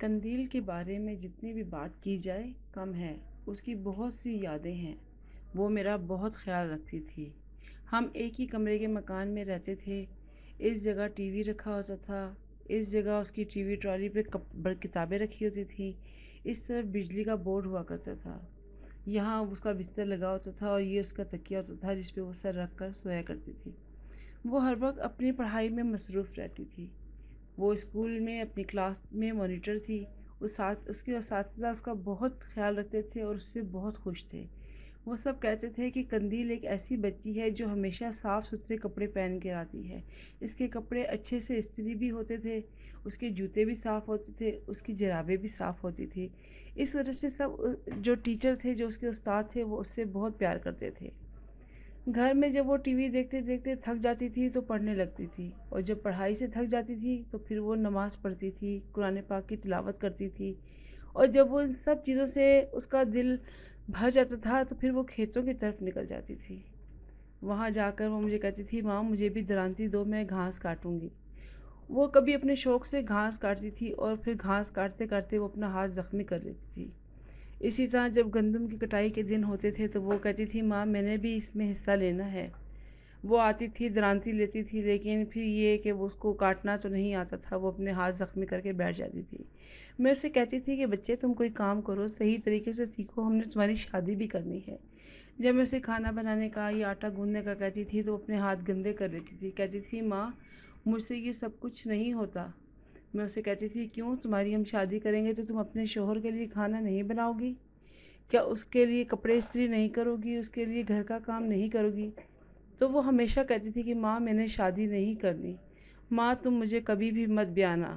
قندیل کے بارے میں جتنی بھی بات کی جائے کم ہے۔ اس کی بہت سی یادیں ہیں۔ وہ میرا بہت خیال رکھتی تھی۔ ہم ایک ہی کمرے کے مکان میں رہتے تھے۔ اس جگہ ٹی وی رکھا ہوتا تھا، اس جگہ اس کی ٹی وی ٹرالی پہ کتابیں رکھی ہوتی تھیں، اس طرف بجلی کا بورڈ ہوا کرتا تھا، یہاں اس کا بستر لگا ہوتا تھا اور یہ اس کا تکیہ ہوتا تھا جس پہ وہ سر رکھ کر سویا کرتی تھی۔ وہ ہر وقت اپنی پڑھائی میں مصروف رہتی تھی۔ وہ اسکول میں اپنی کلاس میں مانیٹر تھی۔ اس کے اساتذہ اس کا بہت خیال رکھتے تھے اور اس سے بہت خوش تھے۔ وہ سب کہتے تھے کہ قندیل ایک ایسی بچی ہے جو ہمیشہ صاف ستھرے کپڑے پہن کے آتی ہے۔ اس کے کپڑے اچھے سے استری بھی ہوتے تھے، اس کے جوتے بھی صاف ہوتے تھے، اس کی جرابیں بھی صاف ہوتی تھی۔ اس وجہ سے سب جو ٹیچر تھے، جو اس کے استاد تھے، وہ اس سے بہت پیار کرتے تھے۔ گھر میں جب وہ ٹی وی دیکھتے دیکھتے تھک جاتی تھی تو پڑھنے لگتی تھی، اور جب پڑھائی سے تھک جاتی تھی تو پھر وہ نماز پڑھتی تھی، قرآن پاک کی تلاوت کرتی تھی، اور جب وہ ان سب چیزوں سے اس کا دل بھر جاتا تھا تو پھر وہ کھیتوں کی طرف نکل جاتی تھی۔ وہاں جا کر وہ مجھے کہتی تھی، ماں مجھے بھی درانتی دو، میں گھاس کاٹوں گی۔ وہ کبھی اپنے شوق سے گھاس کاٹتی تھی اور پھر گھاس کاٹتے کاٹتے وہ اپنا ہاتھ زخمی کر لیتی تھی۔ اسی طرح جب گندم کی کٹائی کے دن ہوتے تھے تو وہ کہتی تھی، ماں میں نے بھی اس میں حصہ لینا ہے۔ وہ آتی تھی، درانتی لیتی تھی، لیکن پھر یہ کہ وہ اس کو کاٹنا تو نہیں آتا تھا، وہ اپنے ہاتھ زخمی کر کے بیٹھ جاتی تھی۔ میں اسے کہتی تھی کہ بچے تم کوئی کام کرو، صحیح طریقے سے سیکھو، ہم نے تمہاری شادی بھی کرنی ہے۔ جب میں اسے کھانا بنانے کا یا آٹا گوندنے کا کہتی تھی تو وہ اپنے ہاتھ گندے کر لیتی تھی، کہتی تھی، ماں مجھ سے یہ سب کچھ نہیں ہوتا۔ میں اسے کہتی تھی، کیوں؟ تمہاری ہم شادی کریں گے تو تم اپنے شوہر کے لیے کھانا نہیں بناؤ گی کیا؟ اس کے لیے کپڑے استری نہیں کرو گی؟ اس کے لیے گھر کا کام نہیں کرو گی؟ تو وہ ہمیشہ کہتی تھی کہ ماں میں نے شادی نہیں کرنی، ماں تم مجھے کبھی بھی مت بیانا۔